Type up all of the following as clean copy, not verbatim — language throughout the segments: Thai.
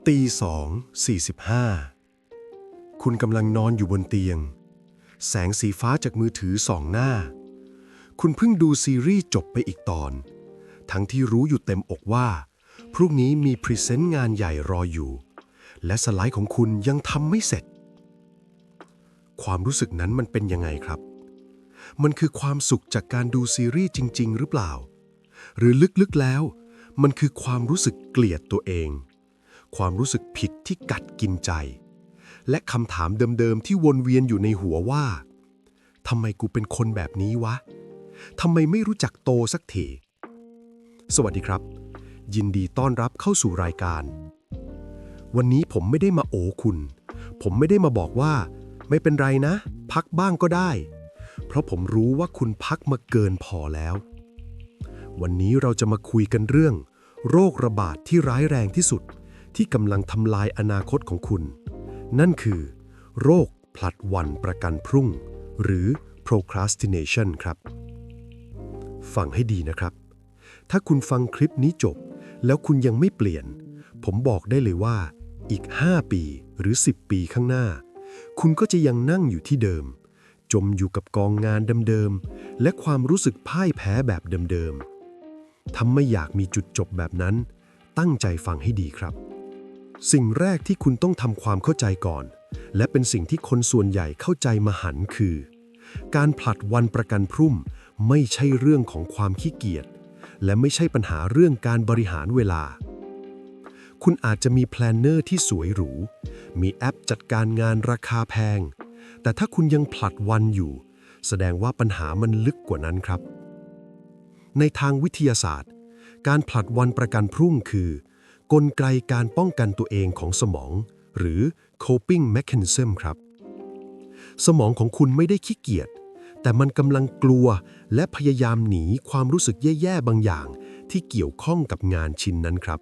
02:45คุณกำลังนอนอยู่บนเตียงแสงสีฟ้าจากมือถือส่องหน้าคุณเพิ่งดูซีรีส์จบไปอีกตอนทั้งที่รู้อยู่เต็มอกว่าพรุ่งนี้มีพรีเซนต์งานใหญ่รออยู่และสไลด์ของคุณยังทำไม่เสร็จความรู้สึกนั้นมันเป็นยังไงครับมันคือความสุขจากการดูซีรีส์จริงๆหรือเปล่าหรือลึกๆแล้วมันคือความรู้สึกเกลียดตัวเองความรู้สึกผิดที่กัดกินใจและคำถามเดิมๆที่วนเวียนอยู่ในหัวว่าทำไมกูเป็นคนแบบนี้วะทำไมไม่รู้จักโตสักทีสวัสดีครับยินดีต้อนรับเข้าสู่รายการวันนี้ผมไม่ได้มาโอคุณผมไม่ได้มาบอกว่าไม่เป็นไรนะพักบ้างก็ได้เพราะผมรู้ว่าคุณพักมาเกินพอแล้ววันนี้เราจะมาคุยกันเรื่องโรคระบาดที่ร้ายแรงที่สุดที่กำลังทำลายอนาคตของคุณนั่นคือโรคผลัดวันประกันพรุ่งหรือ procrastination ครับฟังให้ดีนะครับถ้าคุณฟังคลิปนี้จบแล้วคุณยังไม่เปลี่ยนผมบอกได้เลยว่าอีก5 ปีหรือ10 ปีข้างหน้าคุณก็จะยังนั่งอยู่ที่เดิมจมอยู่กับกองงานเดิมๆและความรู้สึกพ่ายแพ้แบบเดิมๆถ้าไม่อยากมีจุดจบแบบนั้นตั้งใจฟังให้ดีครับสิ่งแรกที่คุณต้องทำความเข้าใจก่อนและเป็นสิ่งที่คนส่วนใหญ่เข้าใจมหันต์คือการผลัดวันประกันพรุ่งไม่ใช่เรื่องของความขี้เกียจและไม่ใช่ปัญหาเรื่องการบริหารเวลาคุณอาจจะมีแพลนเนอร์ที่สวยหรูมีแอปจัดการงานราคาแพงแต่ถ้าคุณยังผลัดวันอยู่แสดงว่าปัญหามันลึกกว่านั้นครับในทางวิทยาศาสตร์การผลัดวันประกันพรุ่งคือกลไกการป้องกันตัวเองของสมองหรือ coping mechanism ครับสมองของคุณไม่ได้ขี้เกียจแต่มันกำลังกลัวและพยายามหนีความรู้สึกแย่ๆบางอย่างที่เกี่ยวข้องกับงานชิ้นนั้นครับ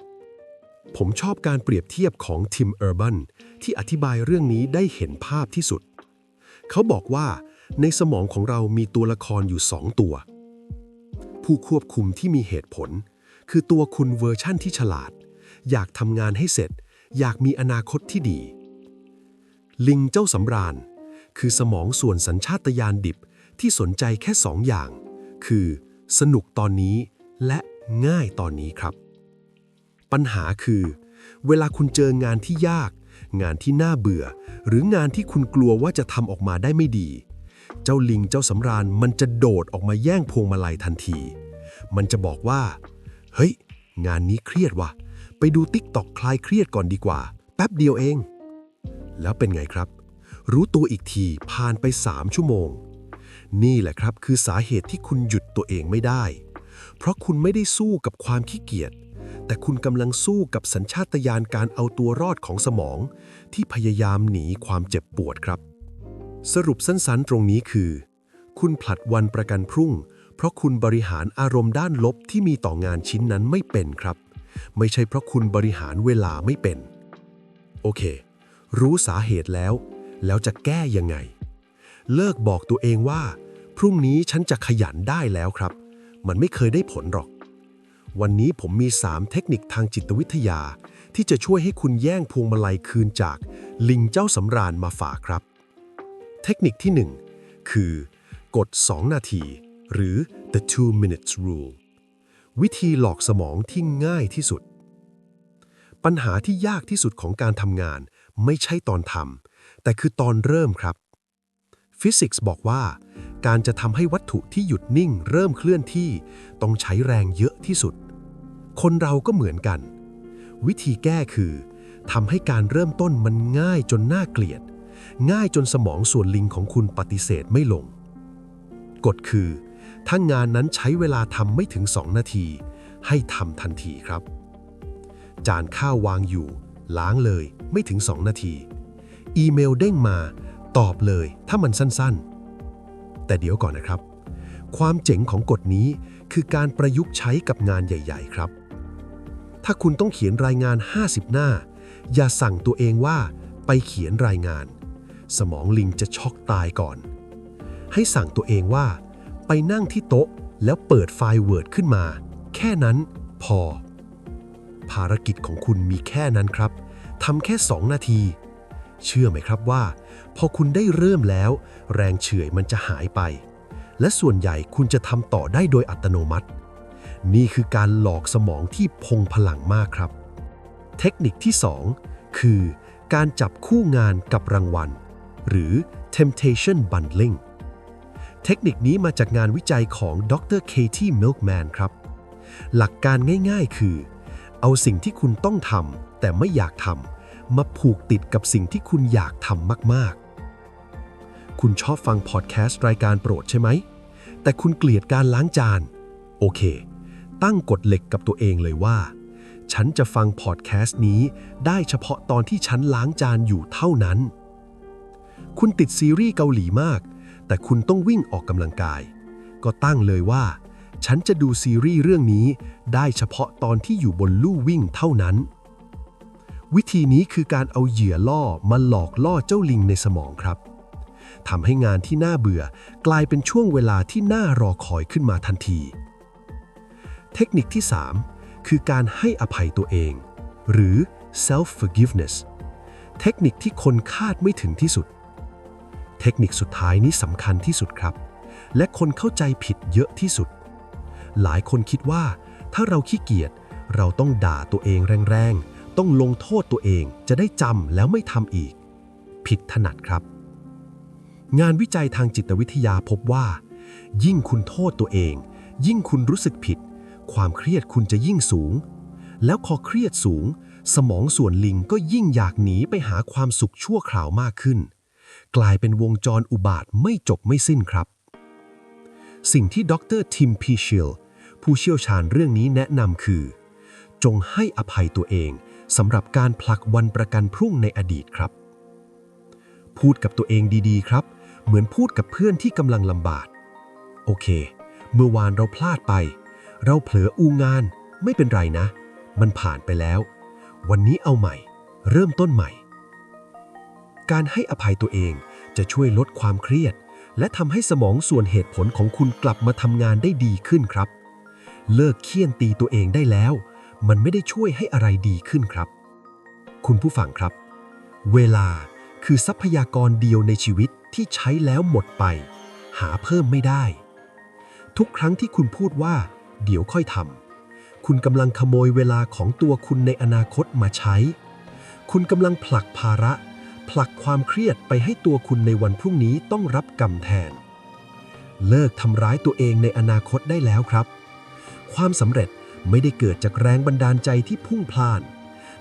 ผมชอบการเปรียบเทียบของทิม เออร์บันที่อธิบายเรื่องนี้ได้เห็นภาพที่สุดเขาบอกว่าในสมองของเรามีตัวละครอยู่2 ตัวผู้ควบคุมที่มีเหตุผลคือตัวคุณเวอร์ชั่นที่ฉลาดอยากทำงานให้เสร็จอยากมีอนาคตที่ดีลิงเจ้าสำราญคือสมองส่วนสัญชาตญาณดิบที่สนใจแค่2 อย่างคือสนุกตอนนี้และง่ายตอนนี้ครับปัญหาคือเวลาคุณเจองานที่ยากงานที่น่าเบื่อหรืองานที่คุณกลัวว่าจะทำออกมาได้ไม่ดีเจ้าลิงเจ้าสำราญมันจะโดดออกมาแย่งพวงมาลัยทันทีมันจะบอกว่าเฮ้ยงานนี้เครียดว่ะไปดู TikTok คลายเครียดก่อนดีกว่าแป๊บเดียวเองแล้วเป็นไงครับรู้ตัวอีกทีผ่านไป3 ชั่วโมงนี่แหละครับคือสาเหตุที่คุณหยุดตัวเองไม่ได้เพราะคุณไม่ได้สู้กับความขี้เกียจแต่คุณกำลังสู้กับสัญชาตญาณการเอาตัวรอดของสมองที่พยายามหนีความเจ็บปวดครับสรุปสั้นๆตรงนี้คือคุณผลัดวันประกันพรุ่งเพราะคุณบริหารอารมณ์ด้านลบที่มีต่องานชิ้นนั้นไม่เป็นครับไม่ใช่เพราะคุณบริหารเวลาไม่เป็นโอเครู้สาเหตุแล้วจะแก้ยังไงเลิกบอกตัวเองว่าพรุ่งนี้ฉันจะขยันได้แล้วครับมันไม่เคยได้ผลหรอกวันนี้ผมมี3 เทคนิคทางจิตวิทยาที่จะช่วยให้คุณแย่งพวงมาลัยคืนจากลิงเจ้าสำราญมาฝากครับเทคนิคที่1คือกฎ2 นาทีหรือ the 2 minutes rule วิธีหลอกสมองที่ง่ายที่สุดปัญหาที่ยากที่สุดของการทำงานไม่ใช่ตอนทำแต่คือตอนเริ่มครับฟิสิกส์บอกว่าการจะทำให้วัตถุที่หยุดนิ่งเริ่มเคลื่อนที่ต้องใช้แรงเยอะที่สุดคนเราก็เหมือนกันวิธีแก้คือทำให้การเริ่มต้นมันง่ายจนน่าเกลียดง่ายจนสมองส่วนลิงของคุณปฏิเสธไม่ลงกฎคือถ้างานนั้นใช้เวลาทำไม่ถึง2 นาทีให้ทำทันทีครับจานข้าววางอยู่ล้างเลยไม่ถึง2 นาทีอีเมลเด้งมาตอบเลยถ้ามันสั้นๆแต่เดี๋ยวก่อนนะครับความเจ๋งของกฎนี้คือการประยุกต์ใช้กับงานใหญ่ๆครับถ้าคุณต้องเขียนรายงาน50 หน้าอย่าสั่งตัวเองว่าไปเขียนรายงานสมองลิงจะช็อกตายก่อนให้สั่งตัวเองว่าไปนั่งที่โต๊ะแล้วเปิดไฟล์ Word ขึ้นมาแค่นั้นพอภารกิจของคุณมีแค่นั้นครับ ทำแค่2 นาทีเชื่อไหมครับว่าพอคุณได้เริ่มแล้วแรงเฉื่อยมันจะหายไปและส่วนใหญ่คุณจะทำต่อได้โดยอัตโนมัตินี่คือการหลอกสมองที่พงพลังมากครับเทคนิคที่2คือการจับคู่งานกับรางวัลหรือ temptation bundling เทคนิคนี้มาจากงานวิจัยของดร. Katie Milkman ครับหลักการง่ายๆคือเอาสิ่งที่คุณต้องทำแต่ไม่อยากทำมาผูกติดกับสิ่งที่คุณอยากทำมากๆคุณชอบฟังพอดแคสต์รายการโปรดใช่ไหมแต่คุณเกลียดการล้างจานโอเคตั้งกฎเหล็กกับตัวเองเลยว่าฉันจะฟังพอดแคสต์นี้ได้เฉพาะตอนที่ฉันล้างจานอยู่เท่านั้นคุณติดซีรีส์เกาหลีมากแต่คุณต้องวิ่งออกกำลังกายก็ตั้งเลยว่าฉันจะดูซีรีส์เรื่องนี้ได้เฉพาะตอนที่อยู่บนลู่วิ่งเท่านั้นวิธีนี้คือการเอาเหยื่อล่อมาหลอกล่อเจ้าลิงในสมองครับทำให้งานที่น่าเบื่อกลายเป็นช่วงเวลาที่น่ารอคอยขึ้นมาทันทีเทคนิคที่3คือการให้อภัยตัวเองหรือ self forgiveness เทคนิคที่คนคาดไม่ถึงที่สุดเทคนิคสุดท้ายนี้สำคัญที่สุดครับและคนเข้าใจผิดเยอะที่สุดหลายคนคิดว่าถ้าเราขี้เกียจเราต้องด่าตัวเองแรงๆต้องลงโทษตัวเองจะได้จำแล้วไม่ทำอีกผิดถนัดครับงานวิจัยทางจิตวิทยาพบว่ายิ่งคุณโทษตัวเองยิ่งคุณรู้สึกผิดความเครียดคุณจะยิ่งสูงแล้วพอเครียดสูงสมองส่วนลิงก็ยิ่งอยากหนีไปหาความสุขชั่วคราวมากขึ้นกลายเป็นวงจรอุบาทไม่จบไม่สิ้นครับสิ่งที่ดร. ทิม พีชิลผู้เชี่ยวชาญเรื่องนี้แนะนำคือจงให้อภัยตัวเองสำหรับการผลักวันประกันพรุ่งในอดีตครับพูดกับตัวเองดีๆครับเหมือนพูดกับเพื่อนที่กำลังลำบากโอเคเมื่อวานเราพลาดไปเราเผลออูงานไม่เป็นไรนะมันผ่านไปแล้ววันนี้เอาใหม่เริ่มต้นใหม่การให้อภัยตัวเองจะช่วยลดความเครียดและทำให้สมองส่วนเหตุผลของคุณกลับมาทำงานได้ดีขึ้นครับเลิกเคี่ยนตีตัวเองได้แล้วมันไม่ได้ช่วยให้อะไรดีขึ้นครับคุณผู้ฟังครับเวลาคือทรัพยากรเดียวในชีวิตที่ใช้แล้วหมดไปหาเพิ่มไม่ได้ทุกครั้งที่คุณพูดว่าเดี๋ยวค่อยทำคุณกำลังขโมยเวลาของตัวคุณในอนาคตมาใช้คุณกำลังผลักภาระผลักความเครียดไปให้ตัวคุณในวันพรุ่งนี้ต้องรับกรรมแทนเลิกทำร้ายตัวเองในอนาคตได้แล้วครับความสำเร็จไม่ได้เกิดจากแรงบันดาลใจที่พุ่งพล่าน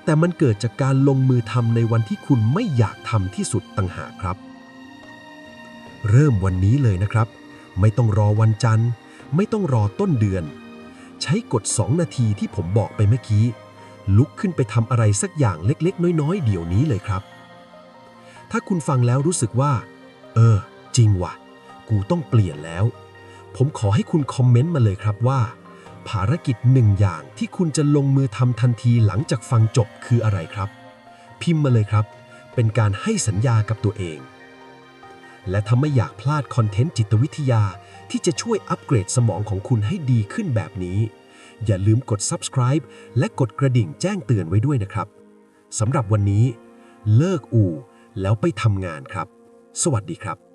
แต่มันเกิดจากการลงมือทำในวันที่คุณไม่อยากทำที่สุดต่างหากครับเริ่มวันนี้เลยนะครับไม่ต้องรอวันจันทร์ไม่ต้องรอต้นเดือนใช้กฎ2 นาทีที่ผมบอกไปเมื่อกี้ลุกขึ้นไปทำอะไรสักอย่างเล็กๆน้อยๆเดี๋ยวนี้เลยครับถ้าคุณฟังแล้วรู้สึกว่าจริงว่ะกูต้องเปลี่ยนแล้วผมขอให้คุณคอมเมนต์มาเลยครับว่าภารกิจ1 อย่างที่คุณจะลงมือทำทันทีหลังจากฟังจบคืออะไรครับพิมพ์มาเลยครับเป็นการให้สัญญากับตัวเองและถ้าไม่อยากพลาดคอนเทนต์จิตวิทยาที่จะช่วยอัปเกรดสมองของคุณให้ดีขึ้นแบบนี้อย่าลืมกด Subscribe และกดกระดิ่งแจ้งเตือนไว้ด้วยนะครับสำหรับวันนี้เลิกอู่แล้วไปทำงานครับสวัสดีครับ